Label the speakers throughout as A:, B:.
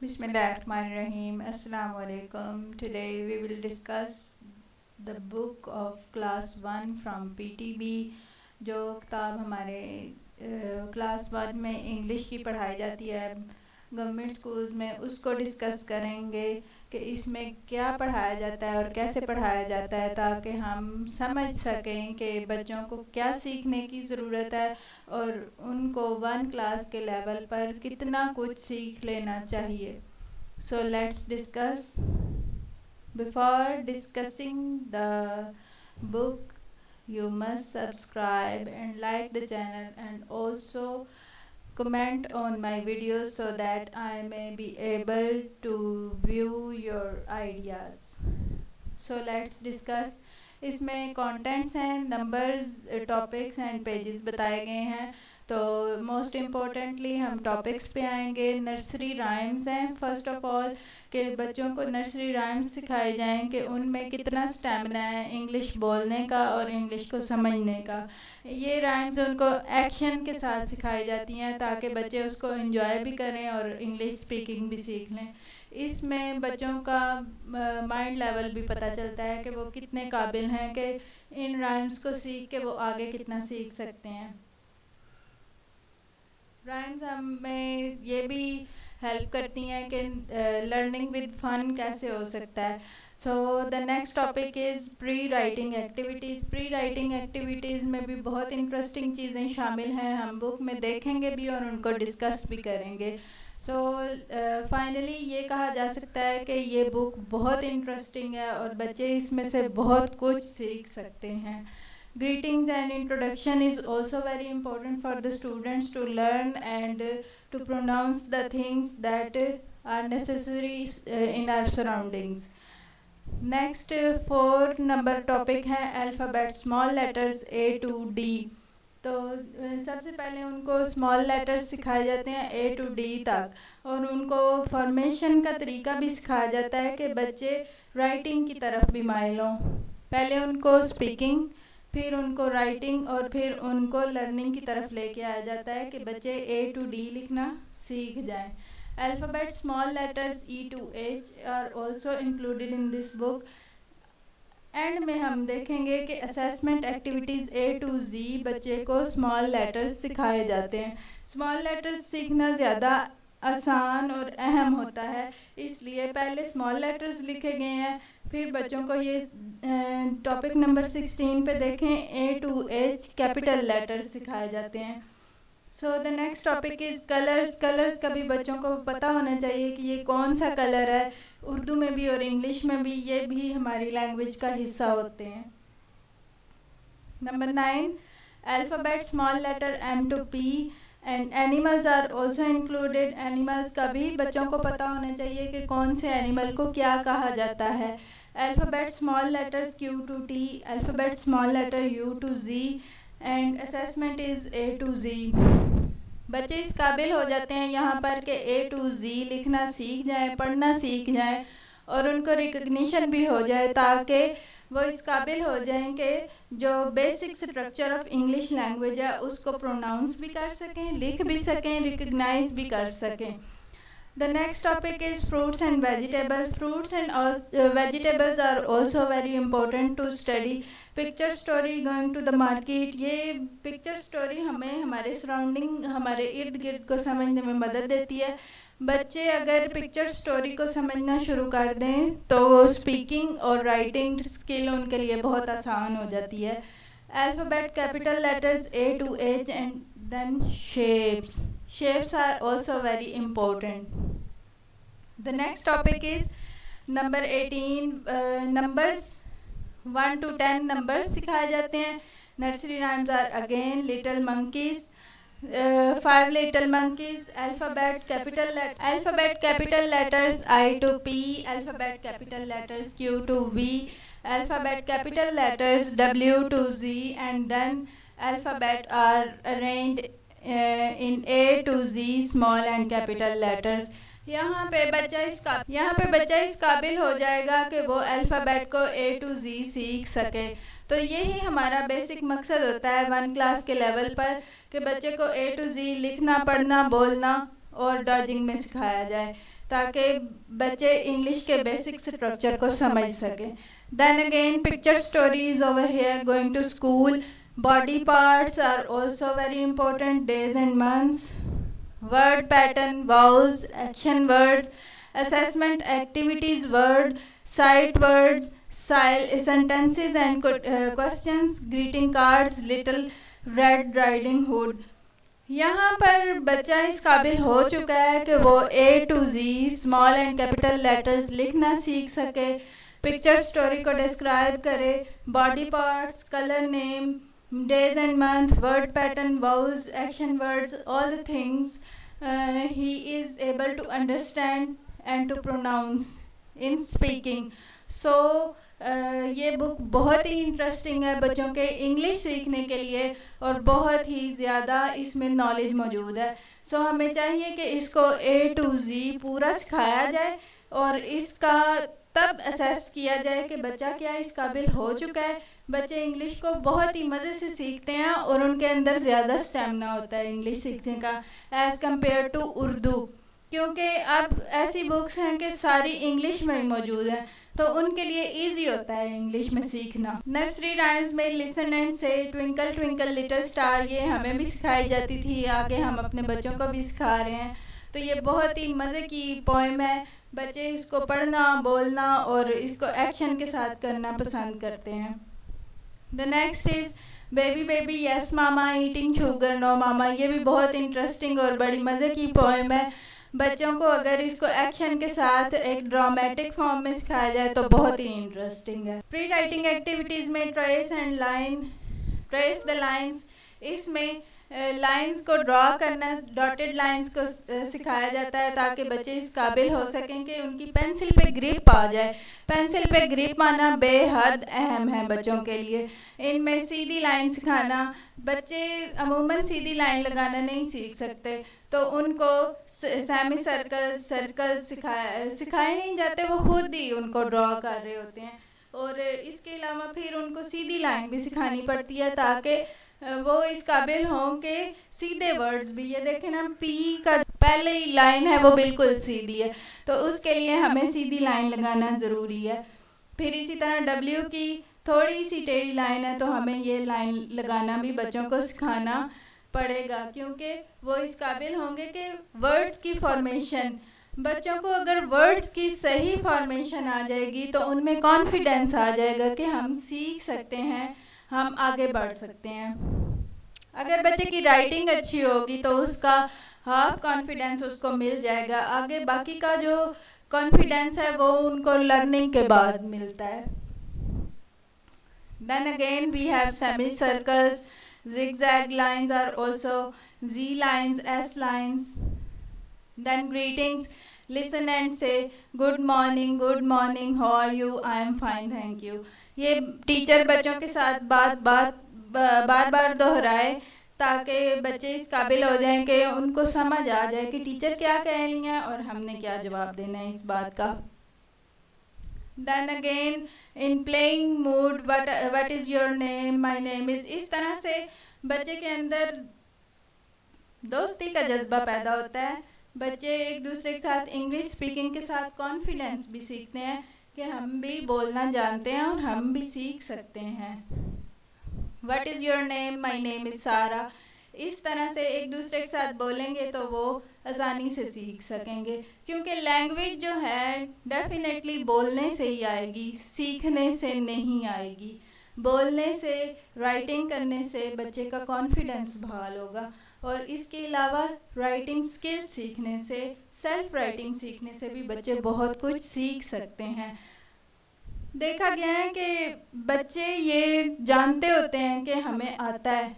A: Bismillahirrahmanirrahim. Assalamu alaikum. Today we will discuss the book of class 1 from PTB. جو کتاب ہمارے class 1 میں English کی پڑھائی جاتی ہے گورنمنٹ سکولز میں، اس کو ڈسکس کریں گے کہ اس میں کیا پڑھایا جاتا ہے اور کیسے پڑھایا جاتا ہے، تاکہ ہم سمجھ سکیں کہ بچوں کو کیا سیکھنے کی ضرورت ہے اور ان کو 1 کلاس کے لیول پر کتنا کچھ سیکھ لینا چاہیے. So let's discuss. Before discussing the book, you must subscribe and like the channel and also comment on my videos so that I may be able to view your ideas. So let's discuss. اس میں contents ہیں، numbers, topics and pages بتائے گئے ہیں. تو most importantly ہم topics پہ آئیں گے. نرسری رائمز ہیں فرسٹ آف آل، کہ بچوں کو نرسری رائمز سکھائے جائیں کہ ان میں کتنا اسٹیمنا ہے انگلش بولنے کا اور انگلش کو سمجھنے کا. یہ رائمز ان کو ایکشن کے ساتھ سکھائی جاتی ہیں تاکہ بچے اس کو انجوائے بھی کریں اور انگلش اسپیکنگ بھی سیکھ لیں. اس میں بچوں کا مائنڈ لیول بھی پتہ چلتا ہے کہ وہ کتنے قابل ہیں کہ ان رائمز کو سیکھ کے وہ آگے کتنا سیکھ سکتے ہیں. رائمز ہمیں یہ بھی ہیلپ کرتی ہیں کہ لرننگ ود فن کیسے ہو سکتا ہے. So the next topic is pre writing activities. Pre writing activities میں بھی بہت انٹرسٹنگ چیزیں شامل ہیں، ہم بک میں دیکھیں گے بھی اور ان کو ڈسکس بھی کریں گے. سو فائنلی یہ کہا جا سکتا ہے کہ یہ بک بہت انٹرسٹنگ ہے اور بچے اس میں سے بہت کچھ سیکھ سکتے ہیں. Greetings and introduction is also very important for the students to learn and to pronounce the things that are necessary in our surroundings. Next 4 number topic ہے alphabet small letters A to D. تو سب سے پہلے ان کو small letters سکھائے جاتے ہیں A to D تک، اور ان کو فارمیشن کا طریقہ بھی سکھایا جاتا ہے کہ بچے رائٹنگ کی طرف بھی مائل ہوں. پہلے ان کو اسپیکنگ، پھر ان کو رائٹنگ اور پھر ان کو لرننگ کی طرف لے کے آیا جاتا ہے کہ بچے A to D لکھنا سیکھ جائیں. Alphabet small letters E to H are also included in this book. And میں ہم دیکھیں گے کہ assessment activities A to Z بچے کو اسمال لیٹرز سکھائے جاتے ہیں. اسمال لیٹرز سیکھنا زیادہ آسان اور اہم ہوتا ہے، اس لیے پہلے اسمال لیٹرز لکھے گئے ہیں. پھر بچوں کو یہ ٹاپک نمبر 16 پہ دیکھیں A to H capital letters سکھائے جاتے ہیں. So the next topic is colours. Colours کا بھی بچوں کو پتہ ہونا چاہیے کہ یہ کون سا کلر ہے. اردو میں بھی اور انگلش میں بھی یہ بھی ہماری لینگویج کا حصہ ہوتے ہیں. Number 9 alphabet small letter M to P and animals are also included. Animals کا بھی بچوں کو پتہ ہونا چاہیے کہ کون سے اینیمل کو کیا کہا جاتا ہے. Alphabet small letters Q to T, alphabet small letter U to Z and assessment is A to Z. بچے اس قابل ہو جاتے ہیں یہاں پر کہ A to Z لکھنا سیکھ جائیں، پڑھنا سیکھ جائیں اور ان کو ریکگنیشن بھی ہو جائے تاکہ وہ اس قابل ہو جائیں کہ جو basic structure of English language ہے اس کو پروناؤنس بھی کر سکیں، لکھ بھی سکیں، ریکگنائز بھی کر سکیں. The next topic is fruits and vegetables. Fruits and vegetables are also very important to study. Picture story going to the market. یہ picture story ہمیں ہمارے سراؤنڈنگ، ہمارے ارد گرد کو سمجھنے میں مدد دیتی ہے. بچے اگر پکچر سٹوری کو سمجھنا شروع کر دیں تو اسپیکنگ اور رائٹنگ اسکل ان کے لیے بہت آسان ہو جاتی ہے. Alphabet capital letters A to H and then shapes. Shapes are also very important. The next topic is number 18. Numbers 1 to 10 numbers سکھائے جاتے ہیں. Nursery rhymes are again little monkeys. 5 little monkeys. Alphabet capital letters I to P. Alphabet capital letters Q to V. Alphabet capital letters W to Z, and then alphabet are arranged in A to Z small and capital letters. یہاں پہ بچہ اس قابل ہو جائے گا کہ وہ alphabet کو A to Z سیکھ سکے. تو یہی ہمارا بیسک مقصد ہوتا ہے 1 کلاس کے لیول پر کہ بچے کو A to Z لکھنا، پڑھنا، بولنا اور ڈاجنگ میں سکھایا جائے. تاکہ بچے انگلش کے بیسک اسٹرکچر کو سمجھ سکیں. Then again, picture stories over here, going to school. Body parts are also very important, days and months. Word pattern, vowels, action words, assessment activities, word, sight words, sentences and questions, greeting cards, Little Red Riding Hood. یہاں پر بچہ اس قابل ہو چکا ہے کہ وہ A to Z small and capital letters لکھنا سیکھ سکے, پکچر سٹوری کو ڈسکرائب کرے, body parts, colour name, days and month, word pattern, vowels, action words, all the things he is able to understand and to pronounce in speaking. So یہ بک بہت ہی interesting ہے بچوں کے انگلش سیکھنے کے لیے, اور بہت ہی زیادہ اس میں نالج موجود ہے. سو ہمیں چاہیے کہ اس کو A to Z پورا سکھایا جائے, اور اس کا تب اسیس کیا جائے کہ بچہ کیا اس قابل ہو چکا ہے. بچے انگلش کو بہت ہی مزے سے سیکھتے ہیں, اور ان کے اندر زیادہ اسٹیمنا ہوتا ہے انگلش سیکھنے کا ایز کمپیئر ٹو اردو, کیونکہ اب ایسی بکس ہیں کہ ساری انگلش میں موجود ہیں, تو ان کے لیے ایزی ہوتا ہے انگلش میں سیکھنا. نرسری رائمز میں لسن اینڈ سے, ٹوئنکل ٹوئنکل لٹل اسٹار, یہ ہمیں بھی سکھائی جاتی تھی, آگے ہم اپنے بچوں کو بھی سکھا رہے ہیں. تو یہ بہت ہی مزے کی پوئم ہے, بچے اس کو پڑھنا, بولنا اور اس کو ایکشن کے ساتھ کرنا پسند کرتے ہیں. The next is baby baby yes mama eating sugar no mama. یہ بھی بہت انٹرسٹنگ اور بڑی مزے کی پوئم ہے. بچوں کو اگر اس کو ایکشن کے ساتھ ایک ڈرامیٹک فارم میں سکھایا جائے تو بہت ہی انٹرسٹنگ ہے. پری رائٹنگ ایکٹیویٹیز میں trace and line, trace the lines, اس میں لائنس کو ڈرا کرنا, ڈاٹڈ لائنس کو سکھایا جاتا ہے تاکہ بچے اس قابل ہو سکیں کہ ان کی پینسل پہ گرپ آ جائے. پینسل پہ گرپ آنا بے حد اہم ہے بچوں کے لیے. ان میں سیدھی لائن سکھانا, بچے عموماً سیدھی لائن لگانا نہیں سیکھ سکتے, تو ان کو سیمی سرکل سکھائے نہیں جاتے, وہ خود ہی ان کو ڈرا کر رہے ہوتے ہیں. اور اس کے علاوہ پھر ان کو سیدھی لائن بھی سکھانی پڑتی ہے تاکہ وہ اس قابل ہوں کہ سیدھے ورڈز بھی, یہ دیکھیں نا پی کا پہلے لائن ہے وہ بالکل سیدھی ہے, تو اس کے لیے ہمیں سیدھی لائن لگانا ضروری ہے. پھر اسی طرح ڈبلیو کی تھوڑی سی ٹیڑھی لائن ہے, تو ہمیں یہ لائن لگانا بھی بچوں کو سکھانا پڑے گا, کیونکہ وہ اس قابل ہوں گے کہ ورڈز کی فارمیشن, بچوں کو اگر ورڈز کی صحیح فارمیشن آ جائے گی تو ان میں کانفیڈینس آ جائے گا کہ ہم سیکھ سکتے ہیں, ہم آگے بڑھ سکتے ہیں. اگر بچے کی رائٹنگ اچھی ہوگی تو اس کا ہاف کانفیڈینس اس کو مل جائے گا, آگے باقی کا جو کانفیڈینس ہے وہ ان کو لرننگ کے بعد ملتا ہے. Then again we have semicircles, zigzag lines are also, Z lines, S lines. Then greetings, listen and say good morning, how are you, I am fine, thank you. یہ ٹیچر بچوں کے ساتھ بار دہرائے تاکہ بچے اس قابل ہو جائیں کہ ان کو سمجھ آ جائے کہ ٹیچر کیا کہہ رہی ہیں اور ہم نے کیا جواب دینا ہے اس بات کا. Then again in playing mood, what is your name, my name is, اس طرح سے بچے کے اندر دوستی کا جذبہ پیدا ہوتا ہے. بچے ایک دوسرے کے ساتھ انگلش اسپیکنگ کے ساتھ کانفیڈینس بھی سیکھتے ہیں کہ ہم بھی بولنا جانتے ہیں اور ہم بھی سیکھ سکتے ہیں. What is your name, my name is Sara. اس طرح سے ایک دوسرے کے ساتھ بولیں گے تو وہ آسانی سے سیکھ سکیں گے, کیونکہ لینگویج جو ہے ڈیفینیٹلی بولنے سے ہی آئے گی, سیکھنے سے نہیں آئے گی. بولنے سے, رائٹنگ کرنے سے بچے کا کانفیڈینس بحال ہوگا, اور اس کے علاوہ رائٹنگ سکل سیکھنے سے, سیلف رائٹنگ سیکھنے سے بھی بچے بہت کچھ سیکھ سکتے ہیں. دیکھا گیا ہے کہ بچے یہ جانتے ہوتے ہیں کہ ہمیں آتا ہے,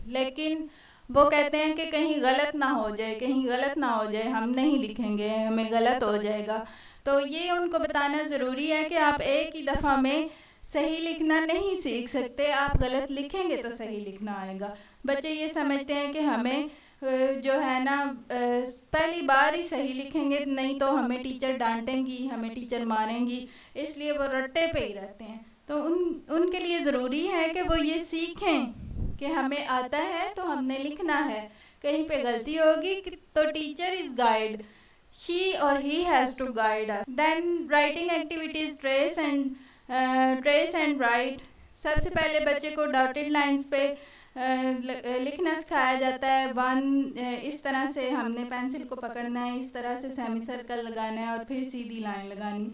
A: لیکن وہ کہتے ہیں کہ کہیں غلط نہ ہو جائے, ہم نہیں لکھیں گے, ہمیں غلط ہو جائے گا. تو یہ ان کو بتانا ضروری ہے کہ آپ ایک ہی دفعہ میں صحیح لکھنا نہیں سیکھ سکتے, آپ غلط لکھیں گے تو صحیح لکھنا آئے گا. بچے یہ سمجھتے ہیں کہ ہمیں جو ہے نا پہلی بار ہی صحیح لکھیں گے, نہیں تو ہمیں ٹیچر ڈانٹیں گی, ہمیں ٹیچر ماریں گی, اس لیے وہ رٹے پہ ہی رہتے ہیں. تو ان کے لیے ضروری ہے کہ وہ یہ سیکھیں کہ ہمیں آتا ہے تو ہم نے لکھنا ہے, کہیں پہ غلطی ہوگی تو teacher is guide, she or he has to guide us. Then writing activities, trace and write. سب سے پہلے بچے کو ڈاٹڈ لائنز پہ لکھنا سکھایا جاتا ہے. اس طرح سے ہم نے پینسل کو پکڑنا ہے, اس طرح سے سیمی سرکل لگانا ہے اور پھر سیدھی لائن لگانی.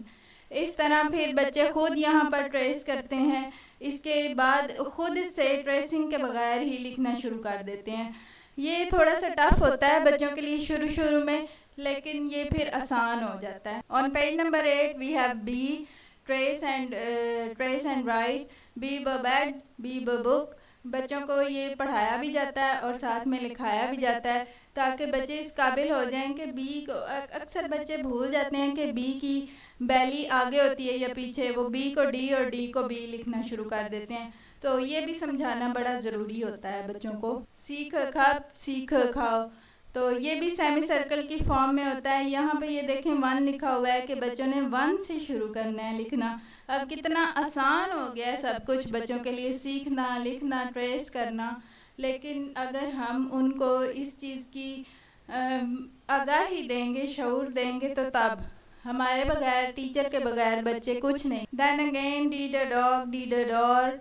A: اس طرح پھر بچے خود یہاں پر ٹریس کرتے ہیں. اس کے بعد خود سے ٹریسنگ کے بغیر ہی لکھنا شروع کر دیتے ہیں. یہ تھوڑا سا ٹف ہوتا ہے بچوں کے لیے شروع میں, لیکن یہ پھر آسان ہو جاتا ہے. On page number 8 we have B, trace and write. B bed, B book. بچوں کو یہ پڑھایا بھی جاتا ہے اور ساتھ میں لکھایا بھی جاتا ہے تاکہ بچے اس قابل ہو جائیں کہ بی کو, اکثر بچے بھول جاتے ہیں کہ بی کی بیلی آگے ہوتی ہے یا پیچھے, وہ بی کو ڈی اور ڈی کو بی لکھنا شروع کر دیتے ہیں. تو یہ بھی سمجھانا بڑا ضروری ہوتا ہے بچوں کو. سیکھ کھپ سیکھ کھاؤ, تو یہ بھی سیمی سرکل کی فارم میں ہوتا ہے. یہاں پہ یہ دیکھیں 1 لکھا ہوا ہے کہ بچوں نے 1 سے شروع کرنا ہے لکھنا. اب کتنا آسان ہو گیا ہے سب کچھ بچوں کے لیے, سیکھنا, لکھنا, ٹریس کرنا. لیکن اگر ہم ان کو اس چیز کی آگاہی دیں گے, شعور دیں گے, تو تب ہمارے بغیر, ٹیچر کے بغیر بچے کچھ نہیں. Then again dad a dog, dad a door,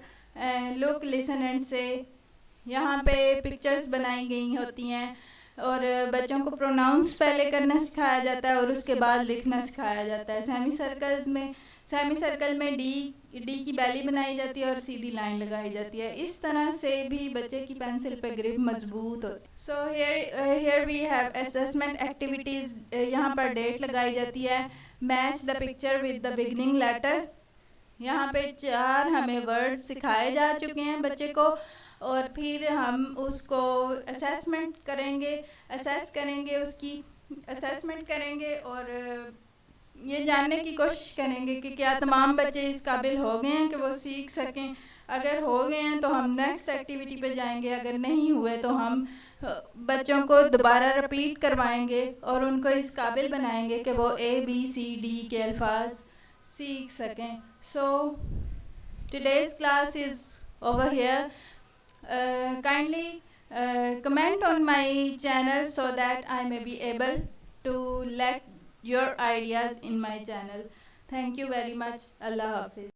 A: look, listen and say. یہاں پہ پکچرز بنائی گئی ہوتی ہیں اور بچوں کو پروناؤنس پہلے کرنا سکھایا جاتا ہے اور اس کے بعد لکھنا سکھایا جاتا ہے. سیمی سرکل میں ڈی کی بیلی بنائی جاتی ہے اور سیدھی لائن لگائی جاتی ہے. اس طرح سے بھی بچے کی پینسل پہ گرپ مضبوط ہوتی. So here we have assessment activities. یہاں پر ڈیٹ لگائی جاتی ہے. Match the picture with the beginning letter. یہاں پہ 4 ہمیں ورڈ سکھائے جا چکے ہیں بچے کو, اور پھر ہم اس کو اسیسمنٹ کریں گے, اس کی اسیسمنٹ کریں گے اور یہ جاننے کی کوشش کریں گے کہ کیا تمام بچے اس قابل ہو گئے ہیں کہ وہ سیکھ سکیں. اگر ہو گئے ہیں تو ہم نیکسٹ ایکٹیویٹی پہ جائیں گے, اگر نہیں ہوئے تو ہم بچوں کو دوبارہ رپیٹ کروائیں گے اور ان کو اس قابل بنائیں گے کہ وہ ABCD کے الفاظ سیکھ سکیں. So today's class is over here. Kindly comment on my channel so that I may be able to let your ideas in my channel. Thank you very much. Allah Hafiz.